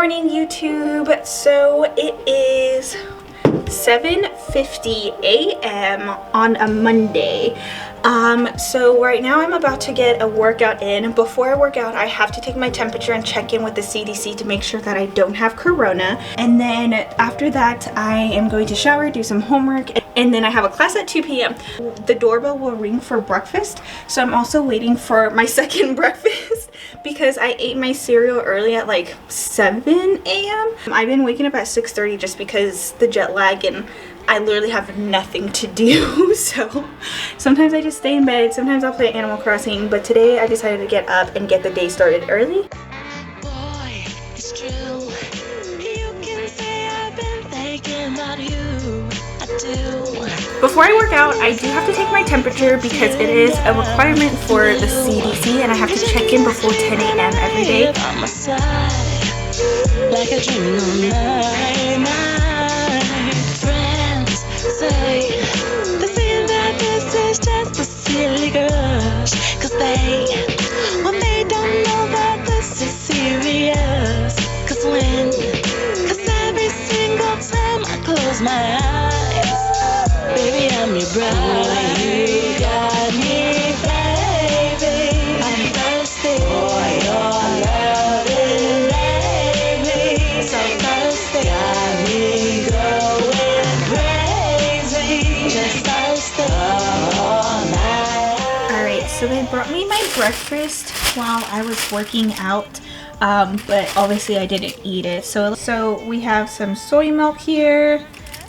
morning, YouTube. So it is 7:50 a.m. on a Monday. So right now I'm about to get a workout in. Before I work out, I have to take my temperature and check in with the CDC to make sure that I don't have corona. And then after that, I am going to shower, do some homework, and then I have a class at 2 p.m. The doorbell will ring for breakfast. So I'm also waiting for my second breakfast because I ate my cereal early at like 7 a.m. I've been waking up at 6:30 just because the jet lag, and I literally have nothing to do. So sometimes I just stay in bed, sometimes I'll play Animal Crossing, but today I decided to get up and get the day started early. Boy, it's true. You can say I've been thinking about you. I do. Before I work out, I do have to take my temperature because it is a requirement for the CDC, and I have to check in before 10 a.m. every day. On my side, like a dream all night. Friends say that this is just a silly crush, 'cause they don't know that this is serious. 'Cause every single time I close my eyes, baby, I'm your bride. You got me, baby. I'm thirsty for your loving, baby. So thirsty, got me going crazy. Just thirsty all night. Alright, so they brought me my breakfast while I was working out, but obviously I didn't eat it. So we have some soy milk here.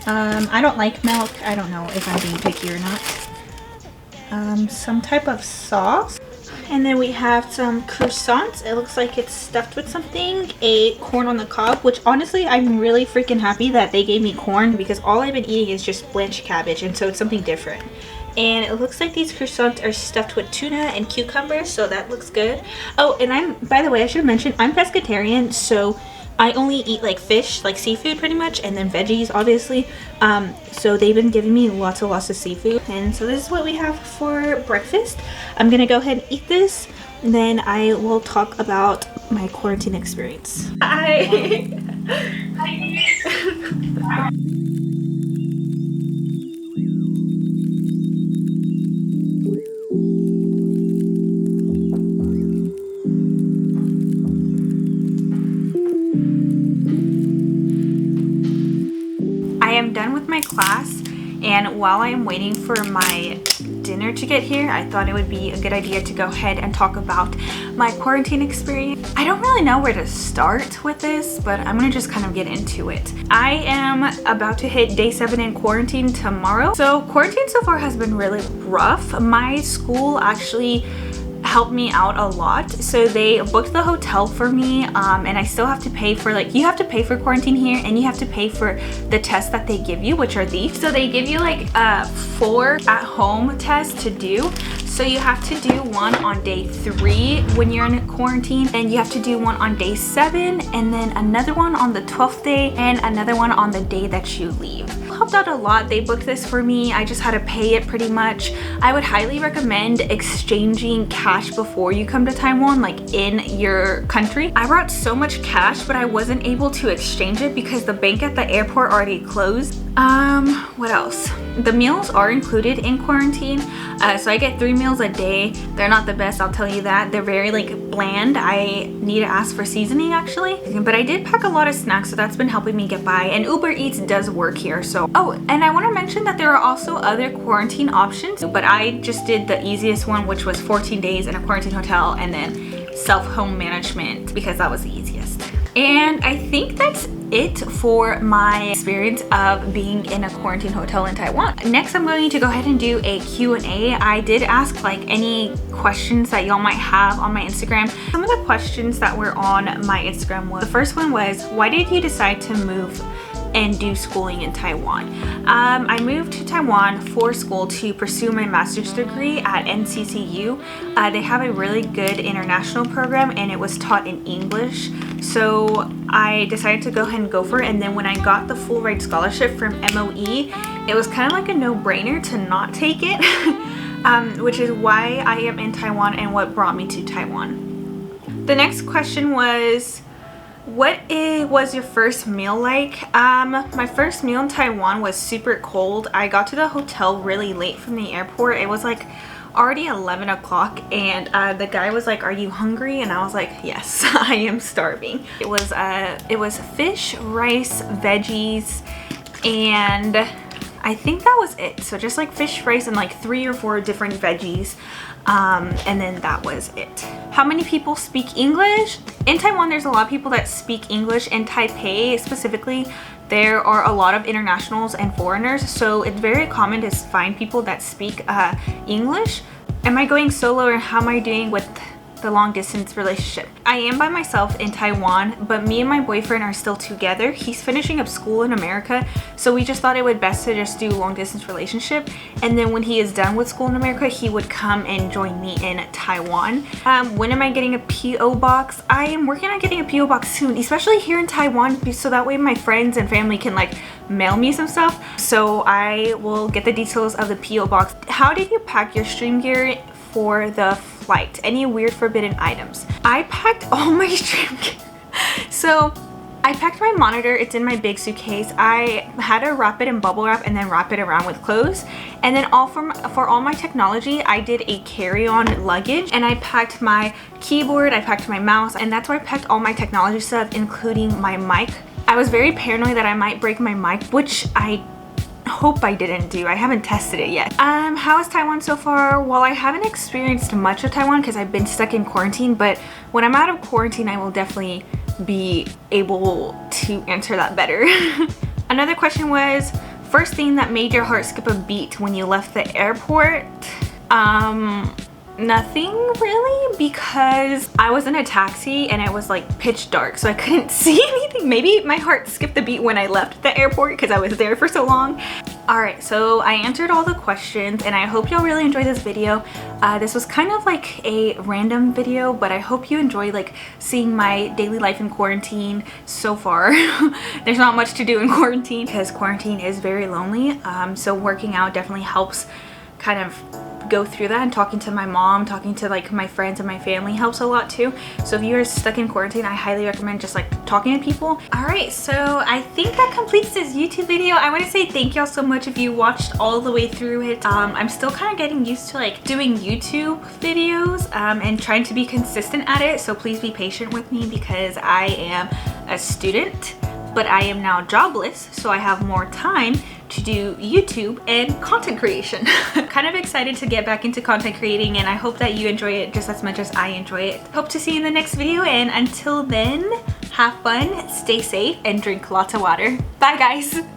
I don't like milk. I don't know if I'm being picky or not. Some type of sauce. And then we have some croissants. It looks like it's stuffed with something. A corn on the cob, which honestly I'm really freaking happy that they gave me corn because all I've been eating is just blanched cabbage, and so it's something different. And it looks like these croissants are stuffed with tuna and cucumbers, so that looks good. Oh, and by the way, I should mention, I'm pescatarian, so I only eat like fish, like seafood pretty much, and then veggies obviously. So they've been giving me lots of seafood, and so this is what we have for breakfast. I'm gonna go ahead and eat this, and then I will talk about my quarantine experience. Hi. I am done with my class, and while I am waiting for my dinner to get here, I thought it would be a good idea to go ahead and talk about my quarantine experience. I don't really know where to start with this, but I'm gonna just kind of get into it. I am about to hit day 7 in quarantine tomorrow. So quarantine so far has been really rough. My school actually helped me out a lot, so they booked the hotel for me, and I still have to pay for, like, you have to pay for quarantine here, and you have to pay for the tests that they give you, which are these. So they give you like 4 at-home tests to do. So you have to do one on day 3 when you're in quarantine, and you have to do one on day 7, and then another one on the 12th day, and another one on the day that you leave. Helped out a lot. They booked this for me. I just had to pay it pretty much. I would highly recommend exchanging cash before you come to Taiwan, like in your country. I brought so much cash, but I wasn't able to exchange it because the bank at the airport already closed. What else? The meals are included in quarantine, so I get 3 meals a day. They're not the best, I'll tell you that. They're very like bland. I need to ask for seasoning actually, but I did pack a lot of snacks, so that's been helping me get by, and Uber Eats does work here. So and I want to mention that there are also other quarantine options, but I just did the easiest one, which was 14 days in a quarantine hotel and then self-home management because that was the easiest. And I think that's it for my experience of being in a quarantine hotel in Taiwan. Next, I'm going to go ahead and do a Q&A. I did ask like any questions that y'all might have on my Instagram. Some of the questions that were on my Instagram was, the first one was, why did you decide to move and do schooling in Taiwan? I moved to Taiwan for school to pursue my master's degree at NCCU. They have a really good international program, and it was taught in English. So I decided to go ahead and go for it. And then when I got the full ride scholarship from MOE, it was kind of like a no-brainer to not take it, which is why I am in Taiwan and what brought me to Taiwan. The next question was, Was your first meal like? My first meal in Taiwan was super cold. I got to the hotel really late from the airport. It was like already 11 o'clock, and the guy was like, "Are you hungry?" And I was like, "Yes, I am starving." It was fish, rice, veggies, and I think that was it. So just like fish, rice, and like 3 or 4 different veggies. And then that was it. How many people speak English? In Taiwan, there's a lot of people that speak English. In Taipei specifically, there are a lot of internationals and foreigners, so it's very common to find people that speak English. Am I going solo, or how am I doing with the long distance relationship? I am by myself in Taiwan, but me and my boyfriend are still together. He's finishing up school in America, so we just thought it would best to just do long distance relationship, and then when he is done with school in America, he would come and join me in Taiwan. When am I getting a PO box? I am working on getting a PO box soon, especially here in Taiwan, so that way my friends and family can like mail me some stuff. So I will get the details of the PO box. How did you pack your stream gear for the flight? Any weird forbidden items? I packed all my stream gear. So I packed my monitor. It's in my big suitcase. I had to wrap it in bubble wrap and then wrap it around with clothes. And then for all my technology, I did a carry-on luggage, and I packed my keyboard, I packed my mouse, and that's where I packed all my technology stuff, including my mic. I was very paranoid that I might break my mic, which I hope I didn't do. I haven't tested it yet. How is Taiwan so far? Well, I haven't experienced much of Taiwan because I've been stuck in quarantine, but when I'm out of quarantine, I will definitely be able to answer that better. Another question was, first thing that made your heart skip a beat when you left the airport? Nothing really, because I was in a taxi and it was like pitch dark, so I couldn't see anything. Maybe my heart skipped a beat when I left the airport because I was there for so long. Alright, so I answered all the questions, and I hope y'all really enjoyed this video. This was kind of like a random video, but I hope you enjoy like seeing my daily life in quarantine so far. There's not much to do in quarantine because quarantine is very lonely, so working out definitely helps kind of go through that, and talking to my mom, talking to like my friends and my family helps a lot too. So if you're stuck in quarantine, I highly recommend just like talking to people. Alright, so I think that completes this YouTube video. I want to say thank y'all so much if you watched all the way through it. I'm still kind of getting used to like doing YouTube videos and trying to be consistent at it, so please be patient with me because I am a student, but I am now jobless, so I have more time to do YouTube and content creation. Kind of excited to get back into content creating, and I hope that you enjoy it just as much as I enjoy it. Hope to see you in the next video, and until then, have fun, stay safe, and drink lots of water. Bye guys!